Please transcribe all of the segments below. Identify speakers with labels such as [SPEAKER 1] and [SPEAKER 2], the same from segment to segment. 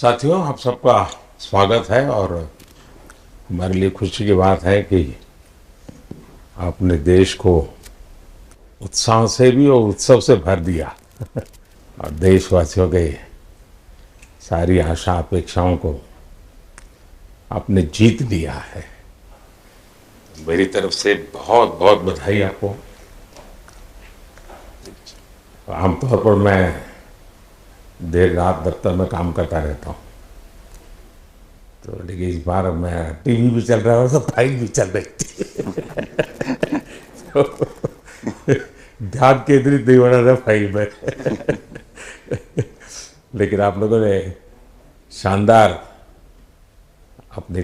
[SPEAKER 1] साथियों, आप सबका स्वागत है और हमारे लिए खुशी की बात है कि आपने देश को उत्साह से भी और उत्सव से भर दिया और देशवासियों के सारी आशा अपेक्षाओं को आपने जीत लिया है। मेरी तरफ से बहुत बहुत बधाई आपको। आमतौर पर मैं देर रात दफ्तर में काम करता रहता हूँ, तो लेकिन इस बार मैं टीवी भी चल रहा है तो फाइल भी चल रही थी तो ध्यान केंद्रित नहीं हो रहा था फाइल में लेकिन आप लोगों ने शानदार अपने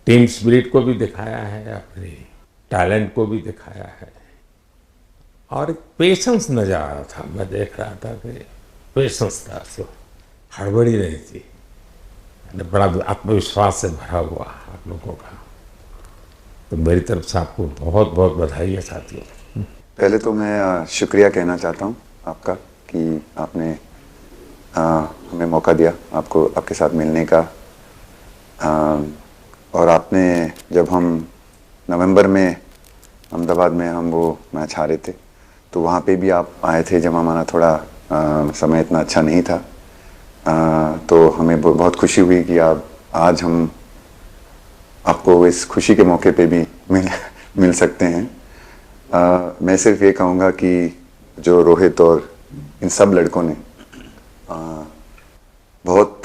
[SPEAKER 1] टीम स्पिरिट को भी दिखाया है, अपने टैलेंट को भी दिखाया है और एक पेशेंस नजर आ रहा था। मैं देख रहा था कि पेशेंस था, तो हड़बड़ी नहीं थी, बड़ा आत्मविश्वास से भरा हुआ आप लोगों का। तो मेरी तरफ से आपको बहुत बहुत बधाई है साथियों।
[SPEAKER 2] पहले तो मैं शुक्रिया कहना चाहता हूँ आपका कि आपने हमें मौका दिया आपको आपके साथ मिलने का। और आपने जब हम नवंबर में अहमदाबाद में हम वो मैच हारे थे तो वहाँ पे भी आप आए थे जब हमारा थोड़ा समय इतना अच्छा नहीं था। तो हमें बहुत खुशी हुई कि आप आज हम आपको इस खुशी के मौके पे भी मिल सकते हैं। मैं सिर्फ ये कहूँगा कि जो रोहित और इन सब लड़कों ने बहुत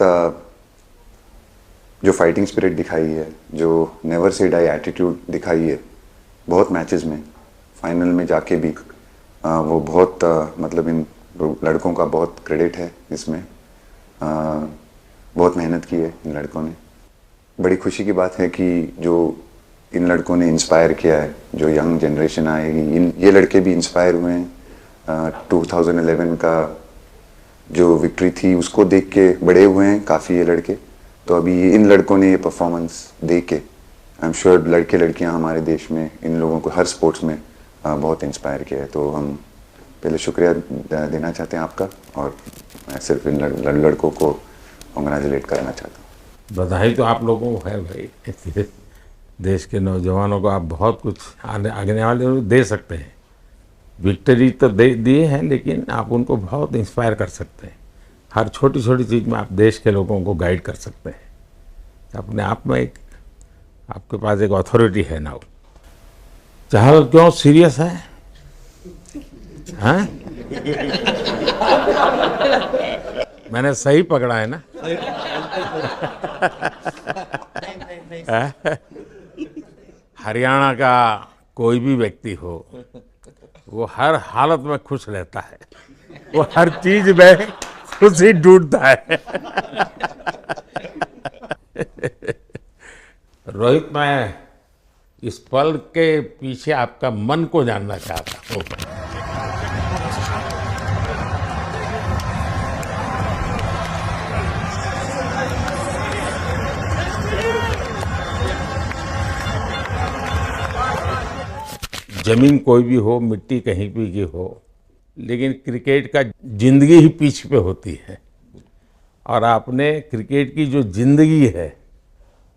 [SPEAKER 2] जो फाइटिंग स्पिरिट दिखाई है, जो नेवर से डाई एटीट्यूड दिखाई है बहुत मैचेस में, फाइनल में जाके भी वो बहुत मतलब इन लड़कों का बहुत क्रेडिट है इसमें। बहुत मेहनत की है इन लड़कों ने। बड़ी खुशी की बात है कि जो इन लड़कों ने इंस्पायर किया है, जो यंग जनरेशन आएगी, ये लड़के भी इंस्पायर हुए हैं। 2011 का जो विक्ट्री थी उसको देख के बड़े हुए हैं काफ़ी ये लड़के। तो अभी इन लड़कों ने ये परफॉर्मेंस दे के आई एम श्योर लड़के लड़कियां हमारे देश में इन लोगों को हर स्पोर्ट्स में बहुत इंस्पायर किया है। तो हम पहले शुक्रिया देना चाहते हैं आपका और मैं सिर्फ इन लड़कों को कांग्रेचुलेट करना चाहता हूँ।
[SPEAKER 1] बधाई तो आप लोगों को है भाई। देश के नौजवानों को आप बहुत कुछ आगे वाले दे सकते हैं। विक्ट्री तो दे दिए हैं, लेकिन आप उनको बहुत इंस्पायर कर सकते हैं। हर छोटी छोटी चीज़ में आप देश के लोगों को गाइड कर सकते हैं। अपने आप में एक आपके पास एक अथॉरिटी है ना। चाहे क्यों सीरियस है, हाँ? मैंने सही पकड़ा है ना? हरियाणा का कोई भी व्यक्ति हो, वो हर हालत में खुश रहता है, वो हर चीज में खुशी ढूंढता है। रोहित, मैं इस पल के पीछे आपका मन को जानना चाहता हूँ। जमीन कोई भी हो, मिट्टी कहीं भी की हो, लेकिन क्रिकेट का जिंदगी ही पिच पे होती है और आपने क्रिकेट की जो जिंदगी है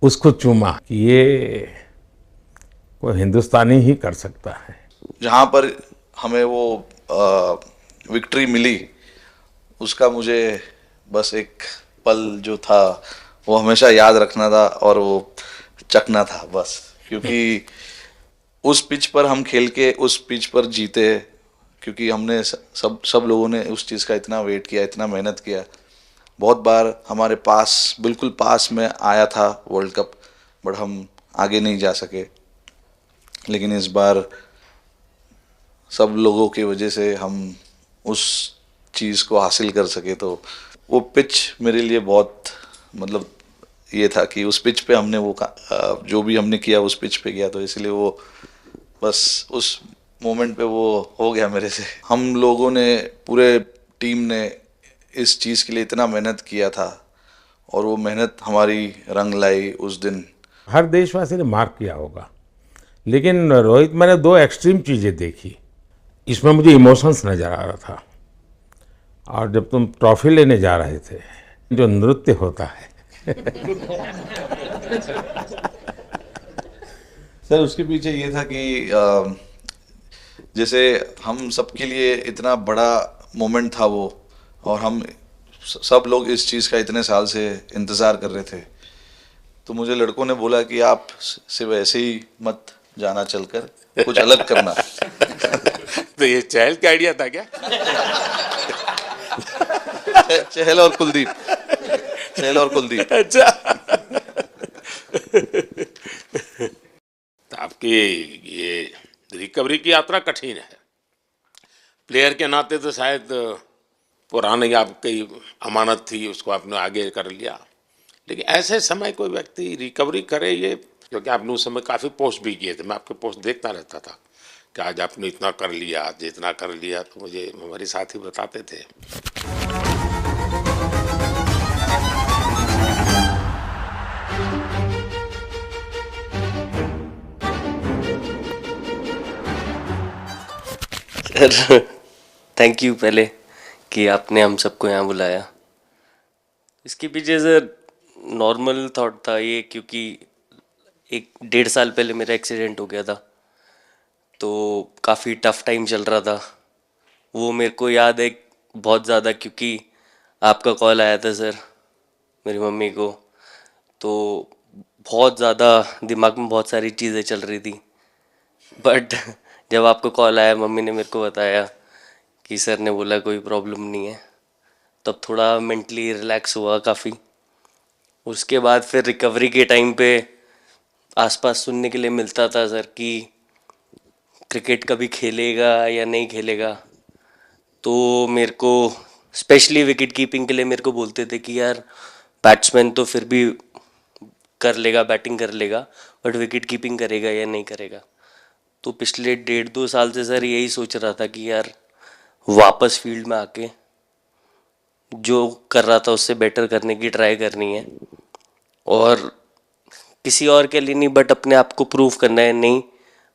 [SPEAKER 1] उसको चुमा कि ये कोई हिंदुस्तानी ही कर सकता है।
[SPEAKER 3] जहाँ पर हमें वो विक्ट्री मिली उसका मुझे बस एक पल जो था वो हमेशा याद रखना था और वो चखना था बस, क्योंकि उस पिच पर हम खेल के उस पिच पर जीते, क्योंकि हमने सब लोगों ने उस चीज़ का इतना वेट किया, इतना मेहनत किया। बहुत बार हमारे पास बिल्कुल पास में आया था वर्ल्ड कप, बट हम आगे नहीं जा सके। लेकिन इस बार सब लोगों की वजह से हम उस चीज़ को हासिल कर सके। तो वो पिच मेरे लिए बहुत मतलब ये था कि उस पिच पे हमने वो जो भी हमने किया उस पिच पे किया, तो इसलिए वो बस उस मोमेंट पे वो हो गया मेरे से। हम लोगों ने, पूरे टीम ने इस चीज़ के लिए इतना मेहनत किया था और वो मेहनत हमारी रंग लाई उस दिन।
[SPEAKER 1] हर देशवासी ने मार्क किया होगा, लेकिन रोहित, मैंने दो एक्सट्रीम चीज़ें देखी। इसमें मुझे इमोशंस नज़र आ रहा था और जब तुम ट्रॉफी लेने जा रहे थे, जो नृत्य होता है
[SPEAKER 3] सर उसके पीछे ये था कि जैसे हम सबके लिए इतना बड़ा मोमेंट था वो, और हम सब लोग इस चीज़ का इतने साल से इंतज़ार कर रहे थे, तो मुझे लड़कों ने बोला कि आप सिर्फ ऐसे ही मत जाना, चलकर कुछ अलग करना।
[SPEAKER 4] तो ये चहल का आइडिया था क्या?
[SPEAKER 3] चहल और कुलदीप, चहल और कुलदीप।
[SPEAKER 4] अच्छा। तो आपकी ये रिकवरी की यात्रा कठिन है। प्लेयर के नाते तो शायद पुरानी आपकी अमानत थी, उसको आपने आगे कर लिया, लेकिन ऐसे समय कोई व्यक्ति रिकवरी करे, ये क्योंकि आपने उस समय काफ़ी पोस्ट भी किए थे, मैं आपके पोस्ट देखता रहता था कि आज आपने इतना कर लिया, आज इतना कर लिया, तो मुझे हमारे साथी बताते थे।
[SPEAKER 5] सर थैंक यू पहले कि आपने हम सबको यहाँ बुलाया। इसके पीछे सर नॉर्मल थॉट था ये, क्योंकि 1-1.5 साल पहले मेरा एक्सीडेंट हो गया था, तो काफ़ी टफ टाइम चल रहा था। वो मेरे को याद है बहुत ज़्यादा, क्योंकि आपका कॉल आया था सर मेरी मम्मी को, तो बहुत ज़्यादा दिमाग में बहुत सारी चीज़ें चल रही थी। बट जब आपको कॉल आया, मम्मी ने मेरे को बताया कि सर ने बोला कोई प्रॉब्लम नहीं है, तब थोड़ा मेंटली रिलैक्स हुआ काफ़ी। उसके बाद फिर रिकवरी के टाइम पे आसपास सुनने के लिए मिलता था सर कि क्रिकेट कभी खेलेगा या नहीं खेलेगा, तो मेरे को स्पेशली विकेट कीपिंग के लिए मेरे को बोलते थे कि यार बैट्समैन तो फिर भी कर लेगा, बैटिंग कर लेगा, बट विकेट कीपिंग करेगा या नहीं करेगा। तो पिछले 1.5-2 साल से सर यही सोच रहा था कि यार वापस फील्ड में आके जो कर रहा था उससे बेटर करने की ट्राई करनी है, और किसी और के लिए नहीं बट अपने आप को प्रूव करना है, नहीं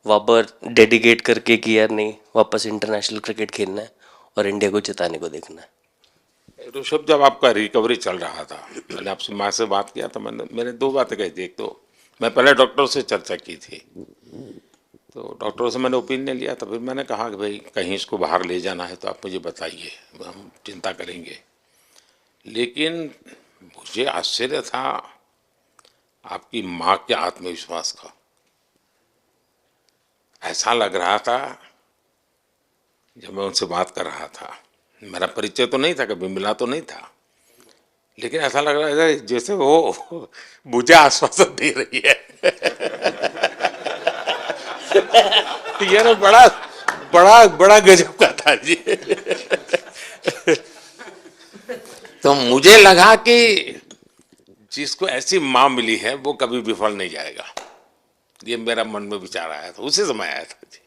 [SPEAKER 5] वापस डेडिकेट करके कि यार नहीं वापस इंटरनेशनल क्रिकेट खेलना है और इंडिया को जिताने को देखना है।
[SPEAKER 4] ऋषभ, जब आपका रिकवरी चल रहा था, मैंने आपसे माँ से बात किया था, मैंने 2 बातें कही थी। एक तो मैं पहले डॉक्टर से चर्चा की थी, तो डॉक्टरों से मैंने ओपिनियन लिया था, फिर मैंने कहा कि भाई कहीं इसको बाहर ले जाना है तो आप मुझे बताइए, हम चिंता करेंगे। लेकिन मुझे आश्चर्य था आपकी माँ के आत्मविश्वास का। ऐसा लग रहा था जब मैं उनसे बात कर रहा था, मेरा परिचय तो नहीं था, कभी मिला तो नहीं था, लेकिन ऐसा लग रहा था जैसे वो मुझे आश्वासन दे रही है। यार बड़ा बड़ा बड़ा गजब का था जी। तो मुझे लगा कि जिसको ऐसी माँ मिली है वो कभी विफल नहीं जाएगा, ये मेरा मन में विचार आया था, उसी समय आया था जी,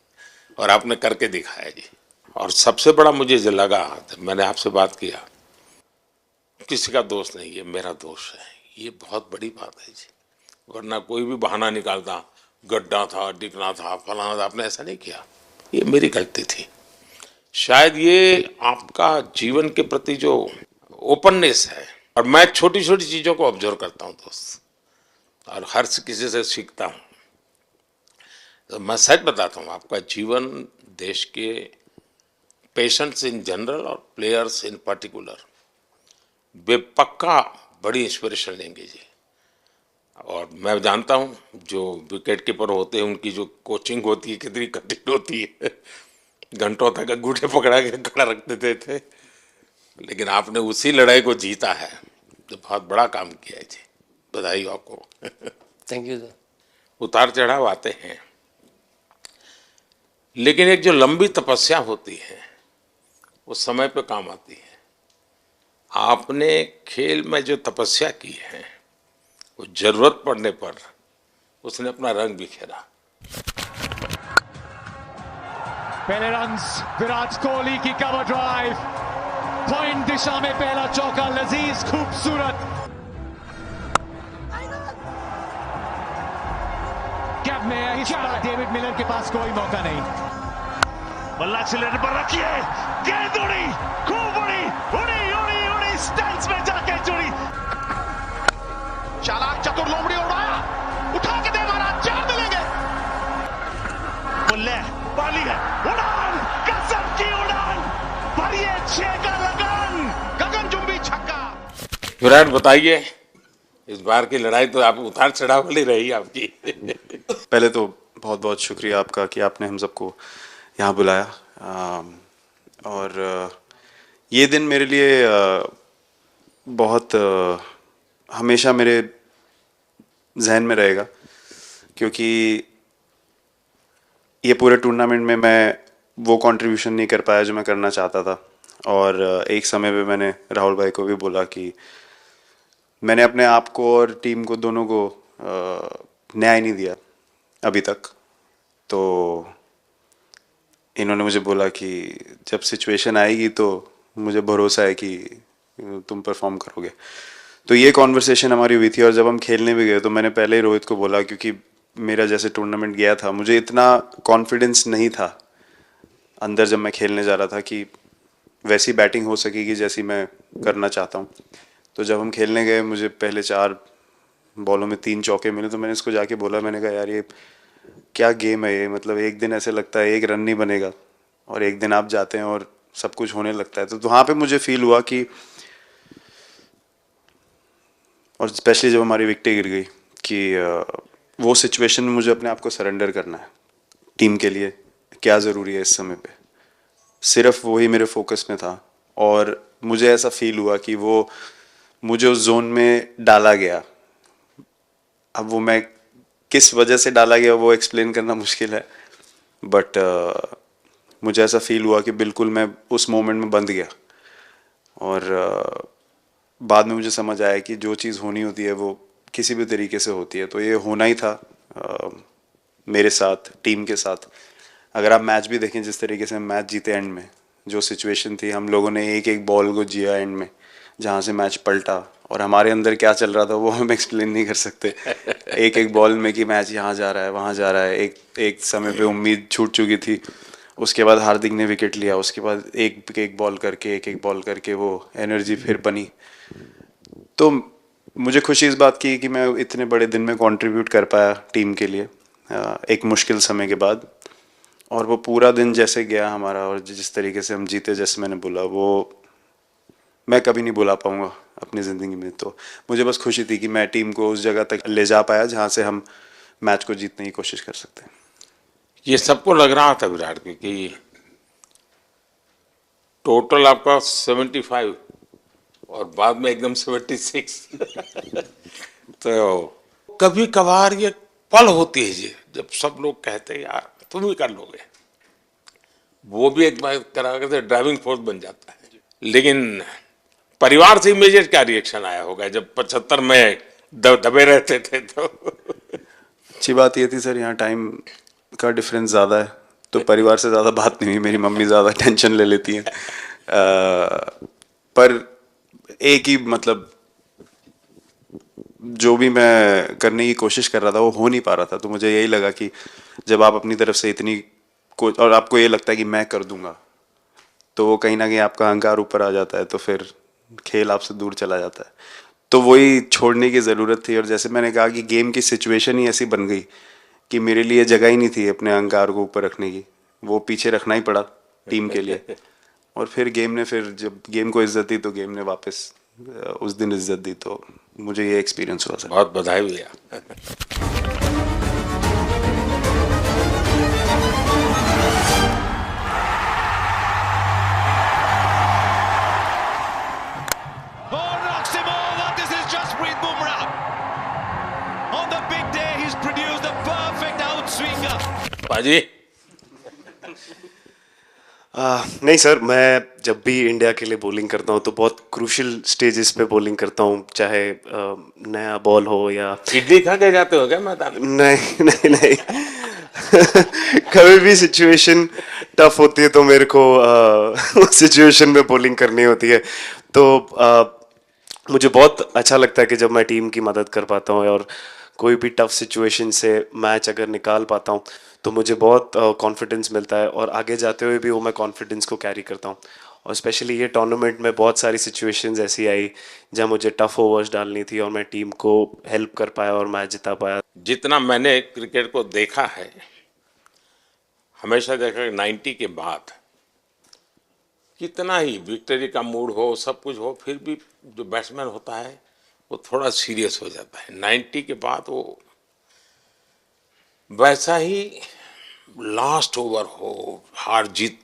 [SPEAKER 4] और आपने करके दिखाया जी। और सबसे बड़ा मुझे जो लगा, मैंने आपसे बात किया, किसी का दोष नहीं, ये मेरा दोष है, ये बहुत बड़ी बात है जी। वरना कोई भी बहाना निकालता, गड्ढा था, डिगना था, फलाना था, आपने ऐसा नहीं किया, ये मेरी गलती थी। शायद ये आपका जीवन के प्रति जो ओपननेस है, और मैं छोटी छोटी चीज़ों को ऑब्जर्व करता हूँ दोस्त, और हर किसी से सीखता हूँ। तो मैं सच बताता हूँ, आपका जीवन देश के पेशेंट्स इन जनरल और प्लेयर्स इन पर्टिकुलर वे पक्का बड़ी इंस्पिरेशन लेंगे जी। और मैं जानता हूँ जो विकेट कीपर होते हैं उनकी जो कोचिंग होती है कितनी कठिन होती है, घंटों तक अंगूठे पकड़ा के खड़ा रख देते थे, लेकिन आपने उसी लड़ाई को जीता है, तो बहुत बड़ा काम किया है जी, बधाई हो आपको।
[SPEAKER 5] Thank you sir.
[SPEAKER 4] उतार चढ़ाव आते हैं, लेकिन एक जो लंबी तपस्या होती है वो समय पे काम आती है। आपने खेल में जो तपस्या की है वो जरूरत पड़ने पर उसने अपना रंग बिखेरा।
[SPEAKER 6] पहले रन्स विराट कोहली की कवर ड्राइव, पॉइंट दिशा में पहला चौका, लजीज खूबसूरत। गैप में डेविड मिलर के पास कोई मौका नहीं। बल्ला सिलेंडर पर रखिए, गेंद उड़ी, खूब उड़ी, उड़ी उड़ी उड़ी, स्टैंड्स में जाके जुड़ी। चालाक चतुर लोमड़ी उड़ाया, उठा के दे मारा, 4 मिलेंगे। बल्ले पाली है, उड़ान, गजब की उड़ान, भरिए 6 का लगान, गगनचुंबी छक्का।
[SPEAKER 4] विराट बताइए, इस बार की लड़ाई तो आप उतार चढ़ाव वाली रही आपकी।
[SPEAKER 7] पहले तो बहुत बहुत शुक्रिया आपका कि आपने हम सबको यहाँ बुलाया। और ये दिन मेरे लिए बहुत हमेशा मेरे जहन में रहेगा, क्योंकि ये पूरे टूर्नामेंट में मैं वो कंट्रीब्यूशन नहीं कर पाया जो मैं करना चाहता था। और एक समय पे मैंने राहुल भाई को भी बोला कि मैंने अपने आप को और टीम को दोनों को न्याय नहीं दिया अभी तक। तो इन्होंने मुझे बोला कि जब सिचुएशन आएगी तो मुझे भरोसा है कि तुम परफॉर्म करोगे। तो ये कॉन्वर्सेशन हमारी हुई थी। और जब हम खेलने भी गए तो मैंने पहले ही रोहित को बोला, क्योंकि मेरा जैसे टूर्नामेंट गया था मुझे इतना कॉन्फिडेंस नहीं था अंदर जब मैं खेलने जा रहा था कि वैसी बैटिंग हो सकेगी जैसी मैं करना चाहता हूँ। तो जब हम खेलने गए मुझे पहले 4 बॉलों में 3 चौके मिले। तो मैंने इसको जाके बोला, मैंने कहा यार ये क्या गेम है ये, मतलब एक दिन ऐसे लगता है 1 रन नहीं बनेगा और एक दिन आप जाते हैं और सब कुछ होने लगता है। तो वहाँ पे मुझे फील हुआ कि, और स्पेशली जब हमारी विकेट गिर गई, कि वो सिचुएशन में मुझे अपने आप को सरेंडर करना है। टीम के लिए क्या ज़रूरी है इस समय पे, सिर्फ वही मेरे फोकस में था। और मुझे ऐसा फील हुआ कि वो मुझे उस जोन में डाला गया। अब वो मैं किस वजह से डाला गया वो एक्सप्लेन करना मुश्किल है, बट मुझे ऐसा फील हुआ कि बिल्कुल मैं उस मोमेंट में बंद गया। और बाद में मुझे समझ आया कि जो चीज़ होनी होती है वो किसी भी तरीके से होती है। तो ये होना ही था मेरे साथ, टीम के साथ। अगर आप मैच भी देखें, जिस तरीके से हम मैच जीते एंड में, जो सिचुएशन थी, हम लोगों ने एक एक बॉल को जिया एंड में, जहाँ से मैच पलटा। और हमारे अंदर क्या चल रहा था वो हम एक्सप्लेन नहीं कर सकते। एक एक बॉल में कि मैच यहाँ जा रहा है, वहाँ जा रहा है। एक समय पे उम्मीद छूट चुकी थी। उसके बाद हार्दिक ने विकेट लिया, उसके बाद एक एक बॉल करके वो एनर्जी फिर बनी। तो मुझे खुशी इस बात की कि मैं इतने बड़े दिन में कंट्रीब्यूट कर पाया टीम के लिए एक मुश्किल समय के बाद। और वो पूरा दिन जैसे गया हमारा, और जिस तरीके से हम जीते, जैसे मैंने बोला, वो मैं कभी नहीं भुला पाऊंगा अपनी ज़िंदगी में। तो मुझे बस खुशी थी कि मैं टीम को उस जगह तक ले जा पाया जहाँ से हम मैच को जीतने की कोशिश कर सकते हैं।
[SPEAKER 4] ये सबको लग रहा था विराट की कि टोटल आपका 75 और बाद में एकदम 76। तो कभी कभार ये पल होती है जी, जब सब लोग कहते हैं यार तुम ही कर लोगे, वो भी एक बार करा करते ड्राइविंग फोर्स बन जाता है। लेकिन परिवार से इमीडिएट क्या रिएक्शन आया होगा जब 75 में दबे रहते थे? तो
[SPEAKER 7] अच्छी बात ये थी सर, यहाँ टाइम का डिफरेंस ज़्यादा है, तो परिवार से ज़्यादा बात नहीं हुई। मेरी मम्मी ज़्यादा टेंशन ले लेती हैं। पर एक ही, मतलब जो भी मैं करने की कोशिश कर रहा था वो हो नहीं पा रहा था। तो मुझे यही लगा कि जब आप अपनी तरफ से इतनी और आपको ये लगता है कि मैं कर दूंगा, तो वो कहीं ना कहीं आपका अहंकार ऊपर आ जाता है, तो फिर खेल आपसे दूर चला जाता है। तो वही छोड़ने की ज़रूरत थी। और जैसे मैंने कहा कि गेम की सिचुएशन ही ऐसी बन गई कि मेरे लिए जगह ही नहीं थी अपने अहंकार को ऊपर रखने की, वो पीछे रखना ही पड़ा टीम के लिए। और फिर गेम ने, फिर जब गेम को इज्जत दी तो गेम ने वापस उस दिन इज्जत दी। तो मुझे ये एक्सपीरियंस हुआ सर।
[SPEAKER 4] बहुत बधाई भैया। बाजी
[SPEAKER 8] नहीं सर, मैं जब भी इंडिया के लिए बॉलिंग करता हूँ तो बहुत क्रूशियल स्टेजेस पे बॉलिंग करता हूँ, चाहे नया बॉल हो या
[SPEAKER 4] इडली खा के जाते हो क्या मैदान में?
[SPEAKER 8] नहीं कभी भी सिचुएशन टफ होती है तो मेरे को सिचुएशन में बॉलिंग करनी होती है। तो मुझे बहुत अच्छा लगता है कि जब मैं टीम की मदद कर पाता हूँ और कोई भी टफ सिचुएशन से मैच अगर निकाल पाता हूँ
[SPEAKER 7] तो मुझे बहुत कॉन्फिडेंस मिलता है और आगे जाते हुए भी वो मैं कॉन्फिडेंस को कैरी करता हूँ। और स्पेशली ये टूर्नामेंट में बहुत सारी सिचुएशंस ऐसी आई जहाँ मुझे टफ ओवर्स डालनी थी और मैं टीम को हेल्प कर पाया और मैच जिता पाया।
[SPEAKER 4] जितना मैंने क्रिकेट को देखा है, हमेशा देखा कि 90 के बाद कितना ही विक्ट्री का मूड हो, सब कुछ हो, फिर भी जो बैट्समैन होता है वो थोड़ा सीरियस हो जाता है। 90 के बाद वो वैसा ही लास्ट ओवर हो, हार जीत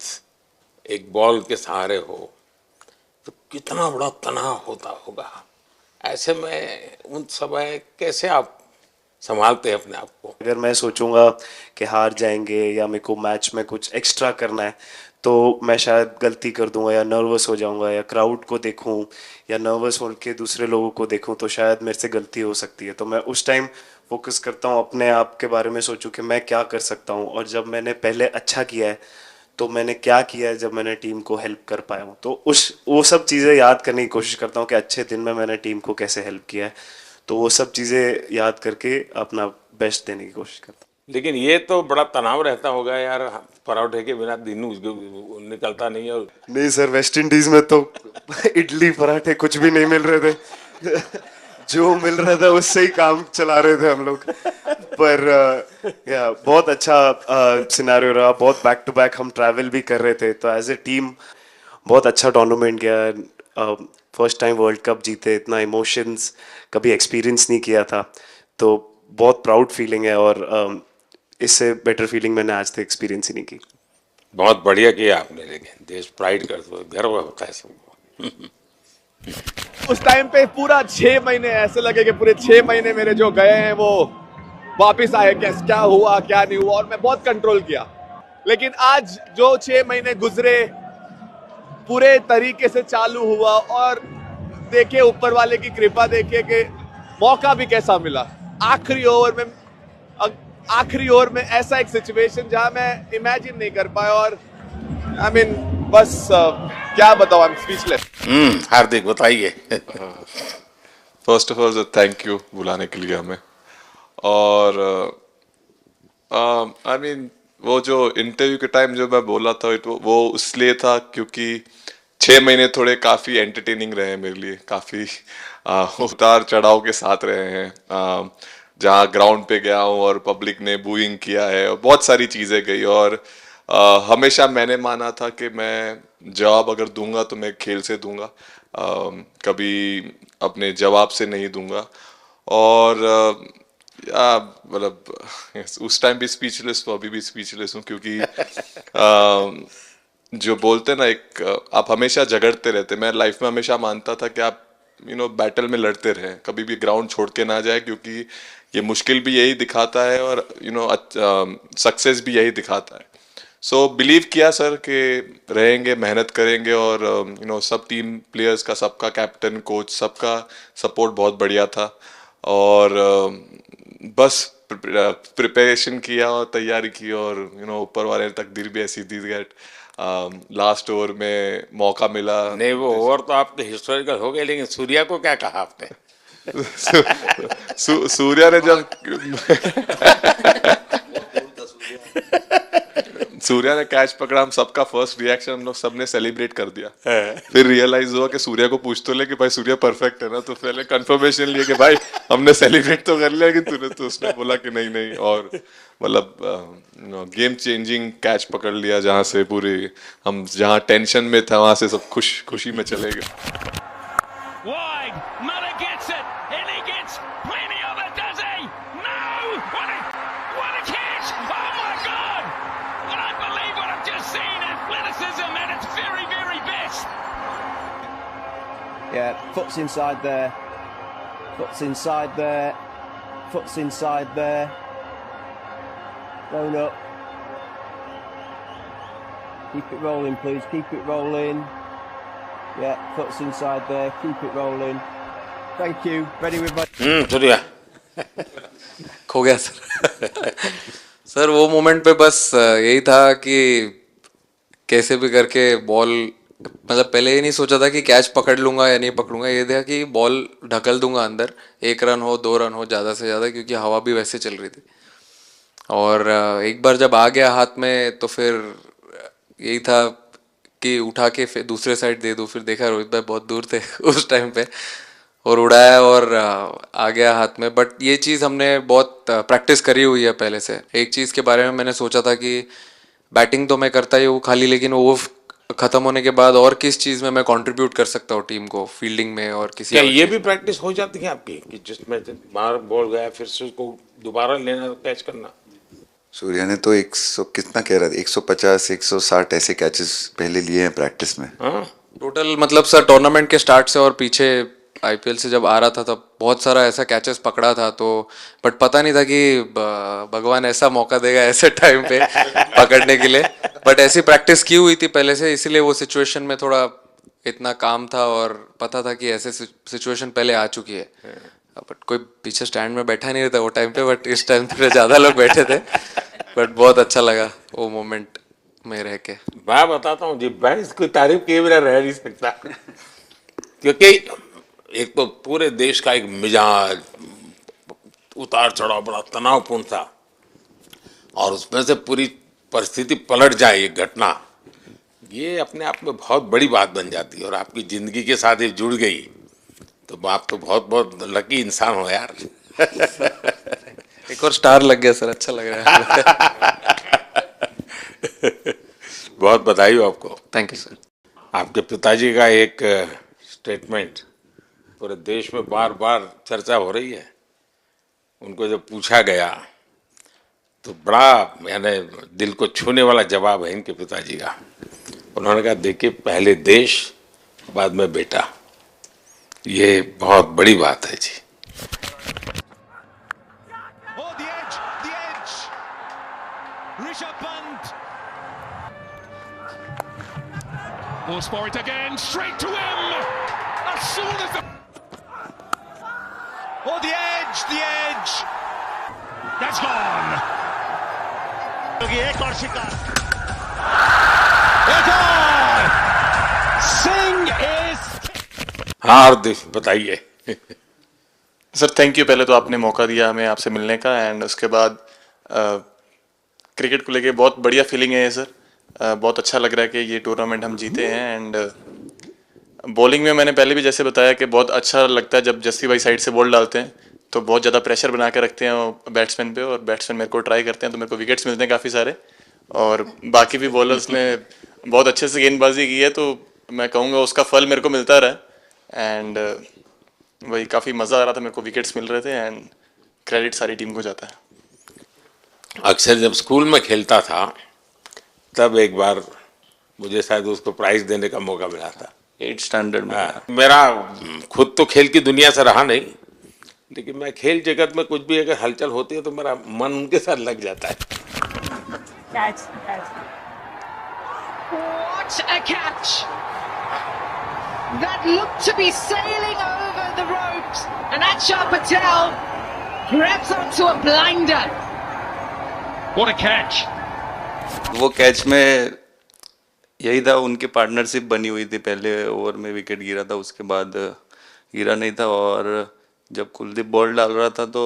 [SPEAKER 4] एक बॉल के सहारे हो, तो कितना बड़ा तनाव होता होगा। ऐसे में उन समय कैसे आप संभालते हैं अपने आप को?
[SPEAKER 7] अगर मैं सोचूंगा कि हार जाएंगे या मेरे को मैच में कुछ एक्स्ट्रा करना है तो मैं शायद गलती कर दूंगा या नर्वस हो जाऊंगा या क्राउड को देखूं या नर्वस होकर दूसरे लोगों को देखूं तो शायद मेरे से गलती हो सकती है। तो मैं उस टाइम फोकस करता हूं अपने आप के बारे में, सोचूं कि मैं क्या कर सकता हूं और जब मैंने पहले अच्छा किया है तो मैंने क्या किया है जब मैंने टीम को हेल्प कर पाया हूँ। तो वो सब चीज़ें याद करने की कोशिश करता हूँ कि अच्छे दिन में मैंने टीम को कैसे हेल्प किया है। तो वो सब चीज़ें याद करके अपना बेस्ट देने की कोशिश करता हूँ।
[SPEAKER 4] लेकिन ये तो बड़ा तनाव रहता होगा यार, पराठे के बिना दिन निकलता नहीं। और
[SPEAKER 7] नहीं सर, वेस्ट इंडीज में तो इडली पराठे कुछ भी नहीं मिल रहे थे जो मिल रहा था उससे ही काम चला रहे थे हम लोग। पर या बहुत अच्छा सिनेरियो रहा, बहुत बैक टू बैक हम ट्रैवल भी कर रहे थे, तो एज ए टीम बहुत अच्छा टूर्नामेंट गया। फर्स्ट टाइम वर्ल्ड कप जीते, इतना इमोशंस कभी एक्सपीरियंस नहीं किया था, तो बहुत प्राउड फीलिंग है और इससे बेटर फीलिंग मैंने आज तक एक्सपीरियंस ही नहीं की।
[SPEAKER 4] बहुत बढ़िया किया आपने, लेकिन देश प्राइड करते हो, गर्व होता है सबको।
[SPEAKER 9] उस टाइम पे पूरा 6 महीने ऐसे लगे कि पूरे 6 महीने मेरे जो गए हैं वो वापस आए, क्या हुआ क्या नहीं हुआ, और मैं बहुत कंट्रोल किया। लेकिन आज जो 6 महीने गुजरे पूरे तरीके से चालू हुआ और देखे ऊपर वाले की कृपा, देखे कि मौका भी कैसा मिला। आखिरी ओवर में ऐसा एक सिचुएशन जहां मैं इमेजिन नहीं कर पाया और आई मीन बस क्या बताऊं, आई एम स्पीचलेस।
[SPEAKER 4] हार्दिक बताइए।
[SPEAKER 10] First of all thank you बुलाने के लिए हमें। और आई मीन वो जो इंटरव्यू के टाइम जो मैं बोला था वो इसलिए था क्योंकि 6 महीने थोड़े काफ़ी एंटरटेनिंग रहे हैं मेरे लिए, काफ़ी उतार चढ़ाव के साथ रहे हैं। जहाँ ग्राउंड पे गया हूँ और पब्लिक ने बूइंग किया है और बहुत सारी चीज़ें गई, और हमेशा मैंने माना था कि मैं जवाब अगर दूंगा तो मैं खेल से दूंगा, कभी अपने जवाब से नहीं दूंगा। और मतलब उस टाइम भी स्पीचलेस हूँ, अभी भी स्पीचलेस हूँ, क्योंकि जो बोलते ना एक आप हमेशा झगड़ते रहते। मैं लाइफ में हमेशा मानता था कि आप बैटल में लड़ते रहें, कभी भी ग्राउंड छोड़ के ना जाए, क्योंकि ये मुश्किल भी यही दिखाता है और सक्सेस भी यही दिखाता है। सो बिलीव किया सर कि रहेंगे, मेहनत करेंगे, और सब टीम प्लेयर्स का, सबका कैप्टन कोच सबका सपोर्ट बहुत बढ़िया था, और बस प्रिपरेशन किया और तैयारी की, और ऊपर वाले तकदीर भी ऐसी दी गई। लास्ट ओवर में मौका मिला।
[SPEAKER 4] नहीं, वो ओवर तो आपके हिस्टोरिकल हो गए, लेकिन सूर्या को क्या कहा आपने?
[SPEAKER 10] सूर्या ने जब सूर्या ने कैच पकड़ा, हम सबका फर्स्ट रिएक्शन हम लोग सबने सेलिब्रेट कर दिया। फिर रियलाइज हुआ कि सूर्या को पूछ तो ले कि भाई सूर्या परफेक्ट है ना, तो पहले कंफर्मेशन लिए कि भाई हमने सेलिब्रेट तो कर लिया, कि तूने, तो उसने बोला कि नहीं नहीं, और मतलब गेम चेंजिंग कैच पकड़ लिया, जहाँ से पूरी हम जहाँ टेंशन में था वहां से सब खुशी में चले गए।
[SPEAKER 11] Yeah, foot's inside there, foot's inside there, foot's inside there, going up, keep it rolling please, keep it rolling, yeah, foot's inside there, keep it rolling, thank you, ready with my...
[SPEAKER 4] Surya
[SPEAKER 12] खो गया sir. Sir वो moment पे बस यही था कि कैसे भी करके बॉल, मतलब पहले ये नहीं सोचा था कि कैच पकड़ लूंगा या नहीं पकड़ूंगा, ये था कि बॉल ढकल दूंगा अंदर, 1 रन हो 2 रन हो ज़्यादा से ज़्यादा, क्योंकि हवा भी वैसे चल रही थी। और एक बार जब आ गया हाथ में तो फिर यही था कि उठा के फिर दूसरे साइड दे दूँ। फिर देखा रोहित भाई बहुत दूर थे उस टाइम पे, और उड़ाया और आ गया हाथ में। बट ये चीज़ हमने बहुत प्रैक्टिस करी हुई है पहले से। एक चीज़ के बारे में मैंने सोचा था कि बैटिंग तो मैं करता ही हूँ खाली, लेकिन वो खत्म होने के बाद और किस चीज़ में मैं कंट्रीब्यूट कर सकता हूँ टीम को, फील्डिंग में और किसी
[SPEAKER 4] क्या
[SPEAKER 12] और
[SPEAKER 4] ये
[SPEAKER 12] चीज़
[SPEAKER 4] भी
[SPEAKER 12] में।
[SPEAKER 4] प्रैक्टिस हो जाती है आपकी कि जिसमें बाहर बॉल गया फिर से उसको दोबारा लेना, कैच करना?
[SPEAKER 2] सूर्या ने तो 100 कितना कह रहा था, 150 160 ऐसे कैचेस पहले लिए हैं प्रैक्टिस में।
[SPEAKER 4] हाँ,
[SPEAKER 12] टोटल मतलब सर टूर्नामेंट के स्टार्ट से और पीछे आईपीएल से जब आ रहा था तब बहुत सारा ऐसा कैचेस पकड़ा था। तो बट पता नहीं था कि भगवान ऐसा मौका देगा ऐसे टाइम पे पकड़ने के लिए। बट ऐसी प्रैक्टिस की हुई थी पहले से, इसीलिए वो सिचुएशन में थोड़ा इतना काम था और पता था कि ऐसे सिचुएशन पहले आ चुकी है। बट कोई पीछे स्टैंड में बैठा नहीं रहता वो टाइम पे, बट इस टाइम पे ज़्यादा लोग बैठे थे। बट बहुत अच्छा लगा वो मोमेंट में रह के।
[SPEAKER 4] मैं बताता हूँ जी, मैं इसकी तारीफ किए बिना रह नहीं सकता क्योंकि एक तो पूरे देश का एक मिजाज उतार चढ़ाव बड़ा तनावपूर्ण था, और उसमें से पूरी परिस्थिति पलट जाए ये घटना, ये अपने आप में बहुत बड़ी बात बन जाती है और आपकी जिंदगी के साथ ये जुड़ गई तो आप तो बहुत बहुत लकी इंसान हो यार।
[SPEAKER 12] एक और स्टार लग गया सर, अच्छा लग रहा है।
[SPEAKER 4] बहुत बधाई हो आपको।
[SPEAKER 12] Thank you sir.
[SPEAKER 4] आपके पिताजी का एक स्टेटमेंट पूरे देश में बार बार चर्चा हो रही है। उनको जब पूछा गया तो बड़ा यानी दिल को छूने वाला जवाब है इनके पिताजी का। उन्होंने कहा देखिए पहले देश बाद में बेटा, ये बहुत बड़ी बात है जी।
[SPEAKER 6] Rishabh Pant. Goes for it again, straight to him. As soon as the... Oh, the edge. That's gone. एक और शिकार. It's on. Singh is...
[SPEAKER 4] हाँ हार्दिक बताइए।
[SPEAKER 7] सर थैंक यू, पहले तो आपने मौका दिया हमें आपसे मिलने का, एंड उसके बाद क्रिकेट को लेके बहुत बढ़िया फीलिंग है सर। बहुत अच्छा लग रहा है कि ये टूर्नामेंट हम जीते हैं। एंड बॉलिंग में मैंने पहले भी जैसे बताया कि बहुत अच्छा लगता है जब जस्सी भाई साइड से बॉल डालते हैं, तो बहुत ज़्यादा प्रेशर बना के रखते हैं बैट्समैन पे, और बैट्समैन मेरे को ट्राई करते हैं तो मेरे को विकेट्स मिलते हैं काफ़ी सारे। और बाकी भी बॉलर्स ने बहुत अच्छे से गेंदबाजी की है, तो मैं कहूँगा उसका फल मेरे को मिलता रहा। एंड वही काफ़ी मज़ा आ रहा था, मेरे को विकेट्स मिल रहे थे, एंड क्रेडिट सारी टीम को जाता है।
[SPEAKER 4] अक्सर जब स्कूल में खेलता था तब एक बार मुझे शायद उसको प्राइज देने का मौका मिला था
[SPEAKER 7] 8th स्टैंडर्ड में।
[SPEAKER 4] मेरा खुद तो खेल की दुनिया से रहा नहीं, लेकिन मैं खेल जगत में कुछ भी अगर हलचल होती है तो मेरा मन उनके साथ लग जाता है।
[SPEAKER 13] What a catch! That looked to be sailing over the ropes, and Achar Patel grabs onto a blinder.
[SPEAKER 6] What a catch!
[SPEAKER 14] वो कैच में यही था, उनकी पार्टनरशिप बनी हुई थी। पहले ओवर में विकेट गिरा था, उसके बाद गिरा नहीं था, और जब कुलदीप बॉल डाल रहा था तो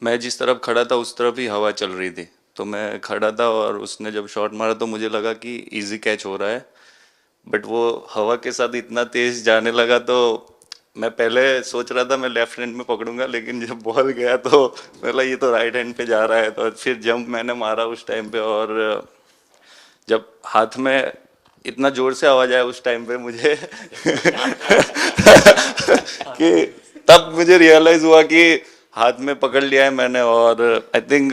[SPEAKER 14] मैं जिस तरफ खड़ा था उस तरफ ही हवा चल रही थी, तो मैं खड़ा था और उसने जब शॉट मारा तो मुझे लगा कि इजी कैच हो रहा है, बट वो हवा के साथ इतना तेज जाने लगा तो मैं पहले सोच रहा था मैं लेफ्ट हैंड में पकड़ूंगा, लेकिन जब बॉल गया तो बोला ये तो राइट हैंड पे जा रहा है, तो फिर जंप मैंने मारा उस टाइम पे, और जब हाथ में इतना जोर से आवाज आया उस टाइम पे मुझे कि तब मुझे रियलाइज हुआ कि हाथ में पकड़ लिया है मैंने। और I think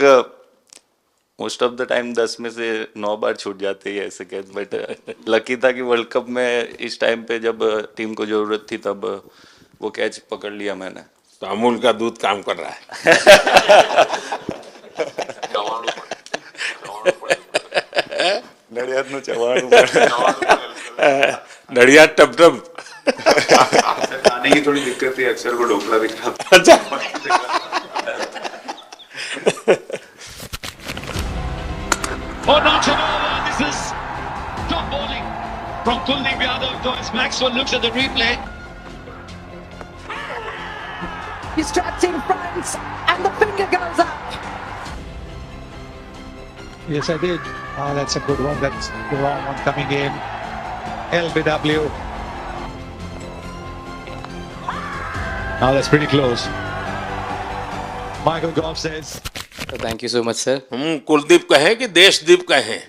[SPEAKER 14] most of the time 10 में से 9 बार छूट जाते हैं ऐसे कैच, बट लकी था कि वर्ल्ड कप में इस टाइम पे जब टीम को जरूरत थी तब वो कैच पकड़ लिया मैंने।
[SPEAKER 4] तो अमूल का दूध काम कर रहा है।
[SPEAKER 14] नड़ियाद नु चवाणु
[SPEAKER 4] नड़ियाद टप टप
[SPEAKER 14] खाने की थोड़ी दिक्कत थी, अक्सर को ढोकला दिख रहा था।
[SPEAKER 4] अच्छा
[SPEAKER 6] Oh, not at all. This is top bowling from Kuldeep Yadav. Thomas Maxwell looks at the replay.
[SPEAKER 13] He's trapped in front, and the finger goes up.
[SPEAKER 6] Yes, I did. Oh, that's a good one. That's the wrong one coming in. LBW. Oh, that's pretty close. Michael Goff says.
[SPEAKER 5] Thank you so much sir.
[SPEAKER 4] Kuldeep कहें कि देशदीप कहें?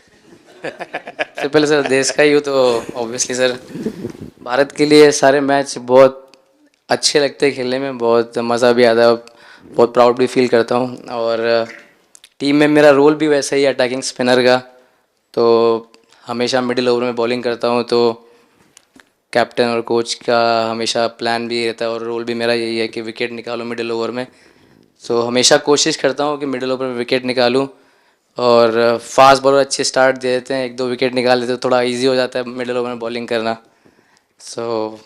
[SPEAKER 5] सबसे पहले sir देश का ही हो तो obviously sir Bharat के लिए सारे मैच बहुत अच्छे लगते हैं खेलने में, बहुत मज़ा भी आता है, बहुत प्राउड भी फील करता हूँ। और टीम में मेरा रोल भी वैसा ही अटैकिंग स्पिनर का, तो हमेशा मिडिल ओवर में बॉलिंग करता हूँ, तो कैप्टन और कोच का हमेशा प्लान भी रहता है और रोल भी मेरा यही है कि विकेट निकालो मिडिल ओवर में। सो हमेशा कोशिश करता हूँ कि मिडिल ओवर में विकेट निकालूँ, और फास्ट बॉलर अच्छे स्टार्ट दे देते हैं, 1-2 विकेट निकाल देते हैं, थोड़ा इजी हो जाता है मिडिल ओवर में बॉलिंग करना। सो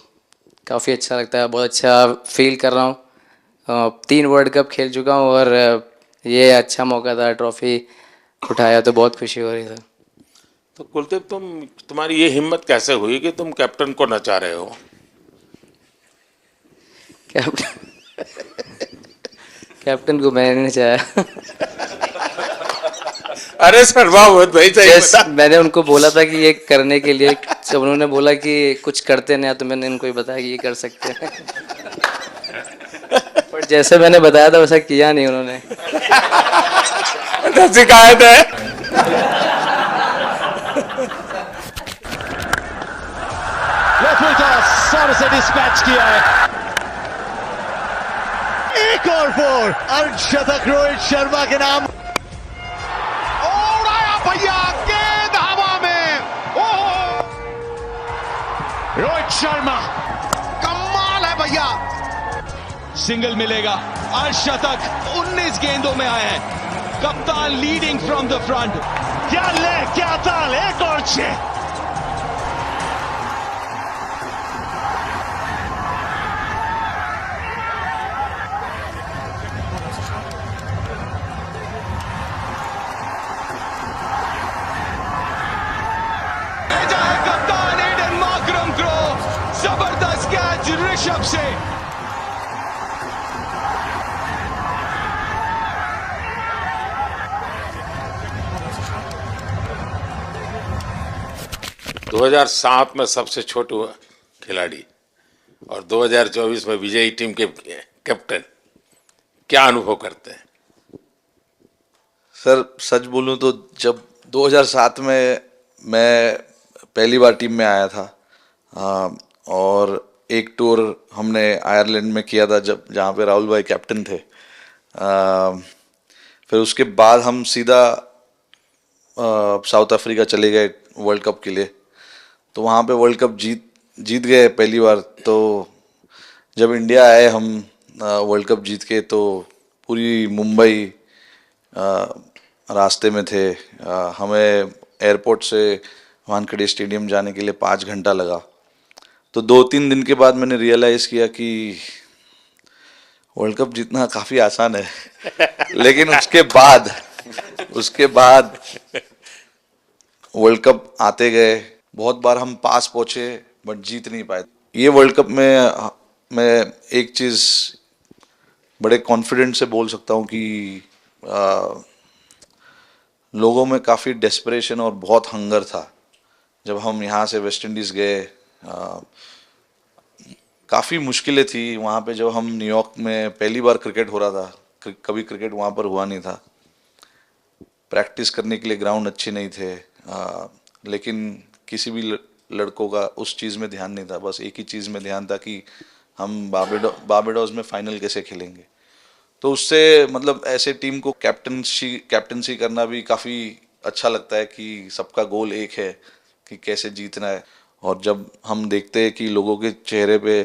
[SPEAKER 5] काफ़ी अच्छा लगता है, बहुत अच्छा फील कर रहा हूँ। 3 वर्ल्ड कप खेल चुका हूँ और ये अच्छा मौका था, ट्रॉफी उठाया तो बहुत खुशी हो रही है।
[SPEAKER 4] तो कुलदीप तुम्हारी ये हिम्मत कैसे हुई कि तुम कैप्टन को नचा रहे हो?
[SPEAKER 5] कैप्टन को मैंने नहीं नचाया।
[SPEAKER 4] अरे सर वाह भाई सही।
[SPEAKER 5] मैंने उनको बोला था कि ये करने के लिए, जब उन्होंने बोला कि कुछ करते नहीं तो मैंने इनको ही बताया कि ये कर सकते हैं। पर जैसे मैंने बताया था वैसा किया नहीं उन्होंने।
[SPEAKER 4] शिकायत है।
[SPEAKER 6] सारे से डिस्पैच किया है। एक और 4 अर्धशतक रोहित शर्मा के नाम। उड़ाया भैया गेंद हवा में। ओह रोहित शर्मा कमाल है भैया। सिंगल मिलेगा, अर्धशतक 19 गेंदों में आए हैं। कप्तान लीडिंग फ्रॉम द फ्रंट। क्या ले क्या ताल, एक और 6। कप्तान एडन मार्करम को जबरदस्त कैच ऋषभ से।
[SPEAKER 4] दो 2007 में सबसे छोटे खिलाड़ी और 2024 में विजयी टीम के कैप्टन, क्या अनुभव करते हैं?
[SPEAKER 3] सर सच बोलूं तो जब 2007 में मैं पहली बार टीम में आया था और एक टूर हमने आयरलैंड में किया था जब जहाँ पे राहुल भाई कैप्टन थे। फिर उसके बाद हम सीधा साउथ अफ्रीका चले गए वर्ल्ड कप के लिए, तो वहाँ पे वर्ल्ड कप जीत गए पहली बार। तो जब इंडिया आए हम वर्ल्ड कप जीत के, तो पूरी मुंबई रास्ते में थे। हमें एयरपोर्ट से वानखेड़े स्टेडियम जाने के लिए 5 घंटा लगा। तो 2-3 दिन के बाद मैंने रियलाइज़ किया कि वर्ल्ड कप जीतना काफ़ी आसान है। लेकिन उसके बाद वर्ल्ड कप आते गए, बहुत बार हम पास पहुँचे बट जीत नहीं पाए। ये वर्ल्ड कप में मैं एक चीज़ बड़े कॉन्फिडेंट से बोल सकता हूँ कि लोगों में काफ़ी डेस्परेशन और बहुत हंगर था। जब हम यहाँ से वेस्ट इंडीज़ गए, काफ़ी मुश्किलें थी वहाँ पे। जब हम न्यूयॉर्क में पहली बार क्रिकेट हो रहा था, कभी क्रिकेट वहाँ पर हुआ नहीं था, प्रैक्टिस करने के लिए ग्राउंड अच्छे नहीं थे, लेकिन किसी भी लड़कों का उस चीज़ में ध्यान नहीं था। बस एक ही चीज़ में ध्यान था कि हम बारबाडोस में फाइनल कैसे खेलेंगे। तो उससे मतलब ऐसे टीम को कैप्टनसी करना भी काफ़ी अच्छा लगता है कि सबका गोल एक है कि कैसे जीतना है। और जब हम देखते हैं कि लोगों के चेहरे पे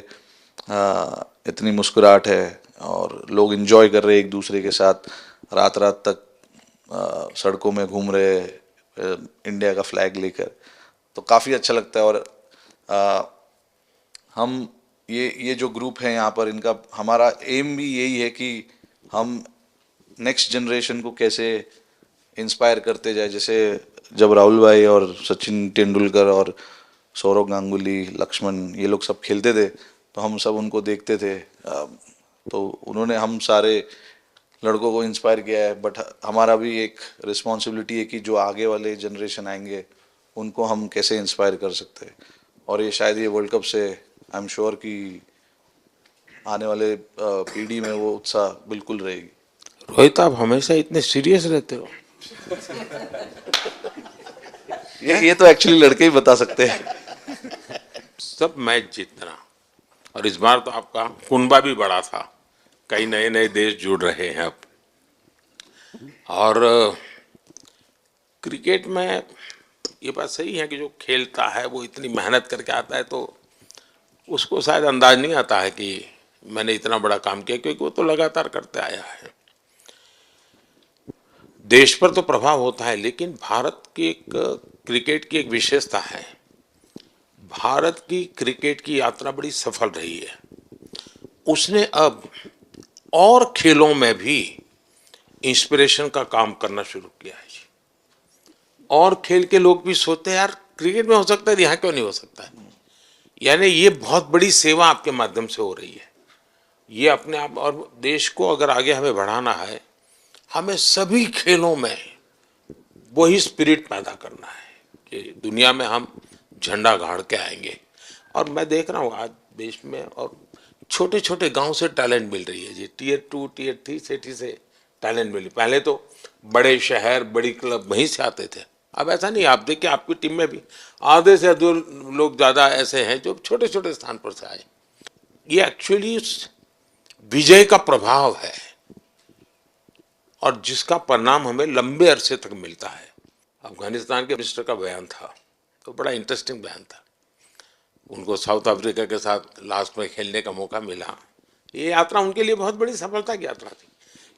[SPEAKER 3] इतनी मुस्कुराहट है और लोग एंजॉय कर रहे हैं एक दूसरे के साथ, रात रात तक सड़कों में घूम रहे इंडिया का फ्लैग लेकर, तो काफ़ी अच्छा लगता है। और हम ये जो ग्रुप है यहाँ पर, इनका हमारा एम भी यही है कि हम नेक्स्ट जनरेशन को कैसे इंस्पायर करते जाए। जैसे जब राहुल भाई और सचिन तेंदुलकर और सौरव गांगुली, लक्ष्मण, ये लोग सब खेलते थे तो हम सब उनको देखते थे। तो उन्होंने हम सारे लड़कों को इंस्पायर किया है, बट हमारा भी एक रिस्पॉन्सिबिलिटी है कि जो आगे वाले जनरेशन आएंगे उनको हम कैसे इंस्पायर कर सकते हैं। और ये शायद ये वर्ल्ड कप से आई एम श्योर कि आने वाले पीढ़ी में वो उत्साह बिल्कुल रहेगी।
[SPEAKER 4] रोहित, आप हमेशा इतने सीरियस रहते हो।
[SPEAKER 3] ये तो एक्चुअली लड़के ही बता सकते हैं।
[SPEAKER 4] सब मैच जीतना, और इस बार तो आपका कुनबा भी बड़ा था, कई नए नए देश जुड़ रहे हैं अब। और क्रिकेट में ये बात सही है कि जो खेलता है वो इतनी मेहनत करके आता है, तो उसको शायद अंदाज नहीं आता है कि मैंने इतना बड़ा काम किया, क्योंकि वो तो लगातार करते आया है। देश पर तो प्रभाव होता है, लेकिन भारत की एक क्रिकेट की एक विशेषता है, भारत की क्रिकेट की यात्रा बड़ी सफल रही है। उसने अब और खेलों में भी इंस्पिरेशन का काम करना शुरू किया है। और खेल के लोग भी सोचते हैं यार क्रिकेट में हो सकता है, यहाँ क्यों नहीं हो सकता है। यानी ये बहुत बड़ी सेवा आपके माध्यम से हो रही है। ये अपने आप, और देश को अगर आगे हमें बढ़ाना है, हमें सभी खेलों में वही स्पिरिट पैदा करना है कि दुनिया में हम झंडा गाड़ के आएंगे। और मैं देख रहा हूँ आज देश में और छोटे छोटे गांव से टैलेंट मिल रही है जी, टियर 2 टियर 3 सिटी से टैलेंट मिली। पहले तो बड़े शहर बड़ी क्लब वहीं से आते थे, अब ऐसा नहीं। आप देखिए आपकी टीम में भी आधे से अधिक लोग ज़्यादा ऐसे हैं जो छोटे छोटे स्थान पर से आए। ये एक्चुअली विजय का प्रभाव है, और जिसका परिणाम हमें लंबे अरसे तक मिलता है। अफगानिस्तान के मिनिस्टर का बयान था, तो बड़ा इंटरेस्टिंग बयान था। उनको साउथ अफ्रीका के साथ लास्ट में खेलने का मौका मिला। ये यात्रा उनके लिए बहुत बड़ी सफलता की यात्रा थी,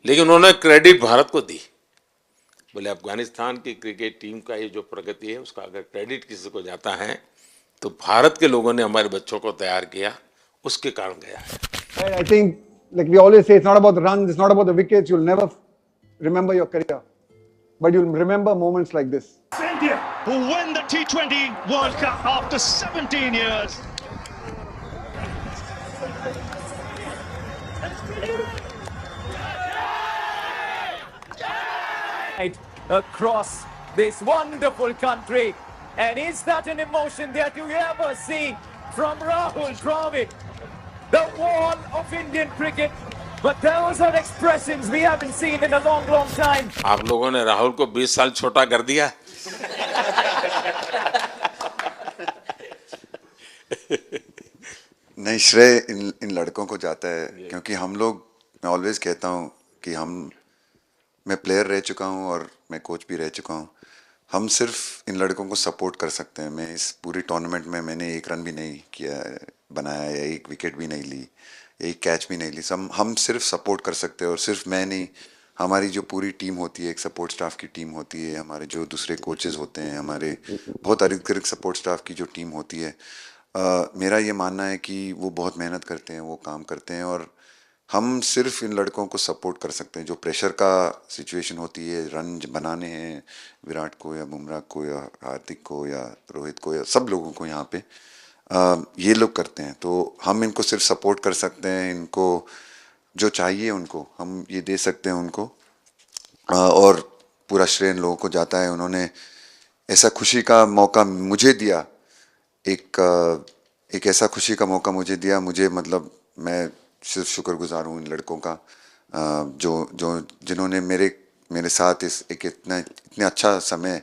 [SPEAKER 4] लेकिन उन्होंने क्रेडिट भारत को दी। बोले अफगानिस्तान की क्रिकेट टीम का ये जो प्रगति है, उसका अगर क्रेडिट किसी को जाता है तो भारत के लोगों ने हमारे बच्चों को तैयार किया, उसके कारण गया है।
[SPEAKER 15] I think, like we always say, it's not about the runs, it's not about the wickets. You'll never remember your career, but you'll remember moments like this.
[SPEAKER 6] India, who win the T20 World Cup after 17 years.
[SPEAKER 16] Across this wonderful country, and is that an emotion that you ever see from Rahul Dravid, the wall of Indian cricket? But those are expressions we haven't seen in a long time.
[SPEAKER 4] आप लोगों ने राहुल को 20 साल छोटा कर दिया।
[SPEAKER 2] नहीं, श्रेय इन लड़कों को जाता है, क्योंकि हम लोग, मैं ऑलवेज कहता हूँ कि मैं प्लेयर रह चुका हूँ और मैं कोच भी रह चुका हूँ। हम सिर्फ इन लड़कों को सपोर्ट कर सकते हैं। मैं इस पूरी टूर्नामेंट में मैंने एक रन भी नहीं किया बनाया, या एक विकेट भी नहीं ली, या एक कैच भी नहीं ली। हम सिर्फ सपोर्ट कर सकते हैं, और सिर्फ मैं नहीं, हमारी जो पूरी टीम होती है, एक सपोर्ट स्टाफ की टीम होती है, हमारे जो दूसरे कोचेज़ होते हैं, हमारे बहुत अधिक सपोर्ट स्टाफ की जो टीम होती है, मेरा ये मानना है कि वो बहुत मेहनत करते हैं, वो काम करते हैं, और हम सिर्फ इन लड़कों को सपोर्ट कर सकते हैं। जो प्रेशर का सिचुएशन होती है, रन बनाने हैं विराट को या बुमराह को या हार्दिक को या रोहित को या सब लोगों को, यहाँ पे ये लोग करते हैं। तो हम इनको सिर्फ सपोर्ट कर सकते हैं, इनको जो चाहिए उनको हम ये दे सकते हैं उनको, और पूरा श्रेय इन लोगों को जाता है। उन्होंने ऐसा खुशी का मौका मुझे दिया, एक ऐसा खुशी का मौका मुझे दिया। मुझे मतलब मैं सिर्फ शुक्रगुजार हूँ इन लड़कों का, जिन्होंने मेरे साथ इतने अच्छा समय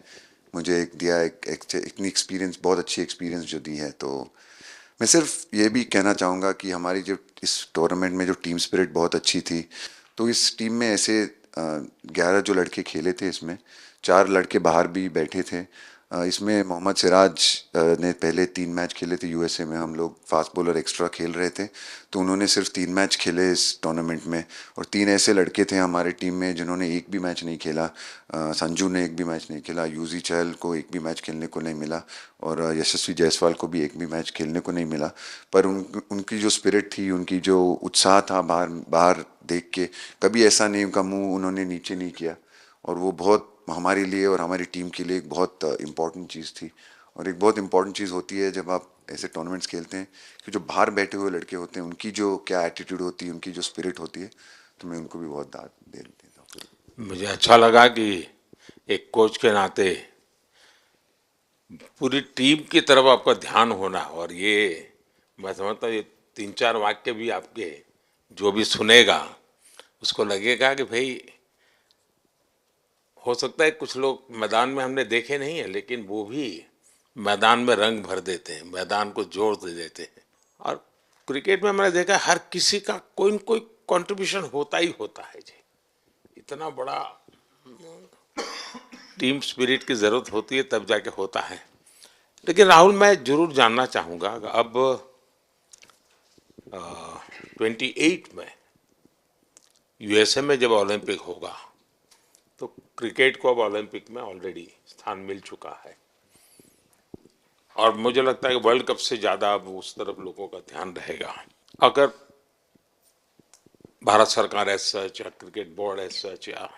[SPEAKER 2] मुझे दिया, इतनी एक्सपीरियंस, बहुत अच्छी एक्सपीरियंस जो दी है। तो मैं सिर्फ ये भी कहना चाहूँगा कि हमारी जो इस टूर्नामेंट में जो टीम स्पिरिट बहुत अच्छी थी। तो इस टीम में ऐसे 11 जो लड़के खेले थे, इसमें 4 लड़के बाहर भी बैठे थे। इसमें मोहम्मद सिराज ने पहले 3 मैच खेले थे यूएसए में, हम लोग फास्ट बॉलर एक्स्ट्रा खेल रहे थे, तो उन्होंने सिर्फ 3 मैच खेले इस टूर्नामेंट में। और 3 ऐसे लड़के थे हमारे टीम में जिन्होंने एक भी मैच नहीं खेला। संजू ने एक भी मैच नहीं खेला, यूजी चहल को एक भी मैच खेलने को नहीं मिला, और यशस्वी जायसवाल को भी एक भी मैच खेलने को नहीं मिला। पर उनकी जो स्पिरिट थी, उनकी जो उत्साह था बाहर देख के, कभी ऐसा नहीं उनका मुँह उन्होंने नीचे नहीं किया, और वो बहुत हमारे लिए और हमारी टीम के लिए एक बहुत इम्पॉर्टेंट चीज़ थी। और एक बहुत इम्पॉर्टेंट चीज़ होती है जब आप ऐसे टूर्नामेंट्स खेलते हैं, कि जो बाहर बैठे हुए लड़के होते हैं, उनकी जो क्या एटीट्यूड होती है, उनकी जो स्पिरिट होती है, तो मैं उनको भी बहुत दाद दे देता हूँ।
[SPEAKER 4] मुझे अच्छा लगा कि एक कोच के नाते पूरी टीम की तरफ आपका ध्यान होना, और ये मैं समझता हूँ ये 3-4 वाक्य भी आपके जो भी सुनेगा उसको लगेगा कि भाई हो सकता है कुछ लोग मैदान में हमने देखे नहीं है, लेकिन वो भी मैदान में रंग भर देते हैं, मैदान को जोर दे देते हैं। और क्रिकेट में मैंने देखा हर किसी का कोई न कोई कंट्रीब्यूशन होता ही होता है जी। इतना बड़ा टीम स्पिरिट की ज़रूरत होती है तब जाके होता है। लेकिन राहुल, मैं जरूर जानना चाहूँगा, अब 28 में यूएसए में जब ओलंपिक होगा तो क्रिकेट को अब ओलंपिक में ऑलरेडी स्थान मिल चुका है, और मुझे लगता है कि वर्ल्ड कप से ज़्यादा अब उस तरफ लोगों का ध्यान रहेगा। अगर भारत सरकार एज सच या क्रिकेट बोर्ड एज सच या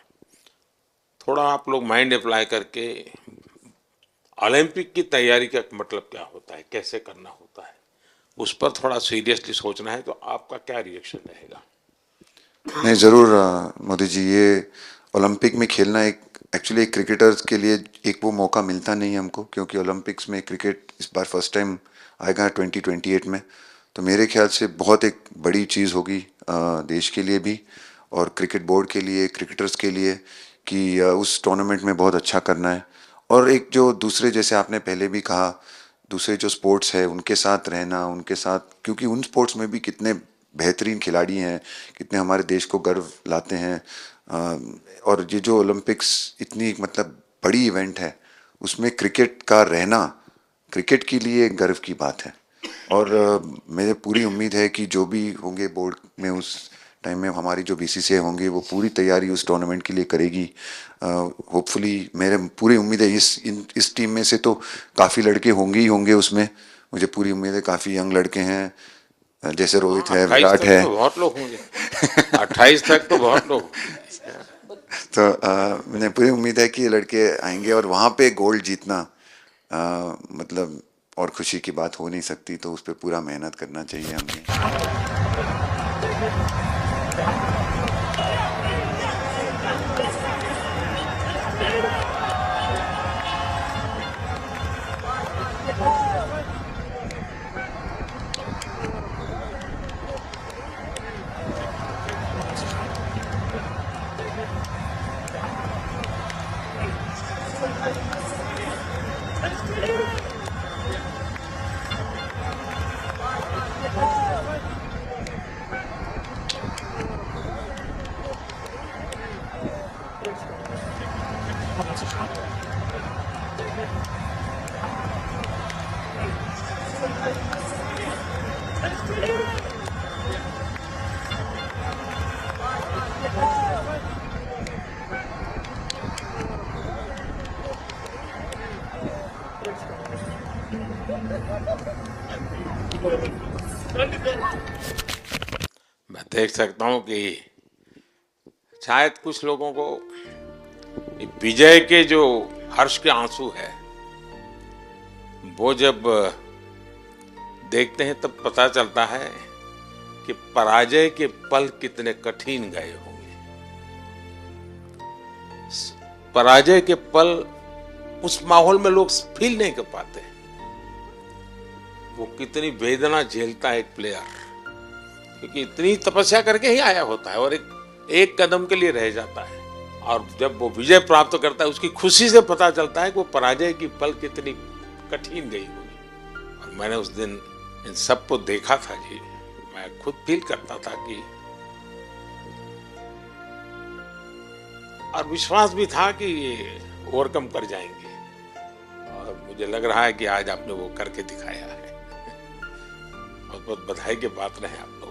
[SPEAKER 4] थोड़ा आप लोग माइंड अप्लाई करके ओलंपिक की तैयारी का मतलब क्या होता है, कैसे करना होता है, उस पर थोड़ा सीरियसली सोचना है, तो आपका क्या रिएक्शन रहेगा?
[SPEAKER 2] नहीं, ज़रूर मोदी जी, ये ओलंपिक में खेलना एक्चुअली क्रिकेटर्स के लिए एक वो मौका मिलता नहीं है हमको, क्योंकि ओलंपिक्स में क्रिकेट इस बार फर्स्ट टाइम आएगा 2028 में। तो मेरे ख्याल से बहुत एक बड़ी चीज़ होगी देश के लिए भी और क्रिकेट बोर्ड के लिए, क्रिकेटर्स के लिए, कि उस टूर्नामेंट में बहुत अच्छा करना है। और एक जो दूसरे, जैसे आपने पहले भी कहा, दूसरे जो स्पोर्ट्स है उनके साथ रहना, उनके साथ, क्योंकि उन स्पोर्ट्स में भी कितने बेहतरीन खिलाड़ी हैं, कितने हमारे देश को गर्व लाते हैं। और ये जो ओलंपिक्स इतनी मतलब बड़ी इवेंट है, उसमें क्रिकेट का रहना क्रिकेट के लिए एक गर्व की बात है। और मुझे पूरी उम्मीद है कि जो भी होंगे बोर्ड में उस टाइम में, हमारी जो बीसीसीआई होंगे वो पूरी तैयारी उस टूर्नामेंट के लिए करेगी। होपफुली मेरे पूरी उम्मीद है इस टीम में से तो काफ़ी लड़के होंगे ही होंगे उसमें, मुझे पूरी उम्मीद है। काफ़ी यंग लड़के हैं, जैसे रोहित है, विराट है,
[SPEAKER 4] तो बहुत लोग होंगे 28 तक तो बहुत लोग।
[SPEAKER 2] तो मुझे पूरी उम्मीद है कि ये लड़के आएंगे और वहाँ पे गोल्ड जीतना मतलब और खुशी की बात हो नहीं सकती। तो उस पर पूरा मेहनत करना चाहिए हमें।
[SPEAKER 4] मैं देख सकता हूं कि शायद कुछ लोगों को विजय के जो हर्ष के आंसू है वो जब देखते हैं तब पता चलता है कि पराजय के पल कितने कठिन गए होंगे। पराजय के पल उस माहौल में लोग फील नहीं कर पाते, वो कितनी वेदना झेलता है एक प्लेयर, क्योंकि इतनी तपस्या करके ही आया होता है और एक कदम के लिए रह जाता है। और जब वो विजय प्राप्त करता है उसकी खुशी से पता चलता है कि वो पराजय की पल कितनी कठिन गई होगी। और मैंने उस दिन इन सबको देखा था जी, मैं खुद फील करता था कि, और विश्वास भी था कि ये ओवरकम कर जाएंगे, और मुझे लग रहा है कि आज आपने वो करके दिखाया है। बहुत बहुत बधाई के पात्र हैं आप लोग।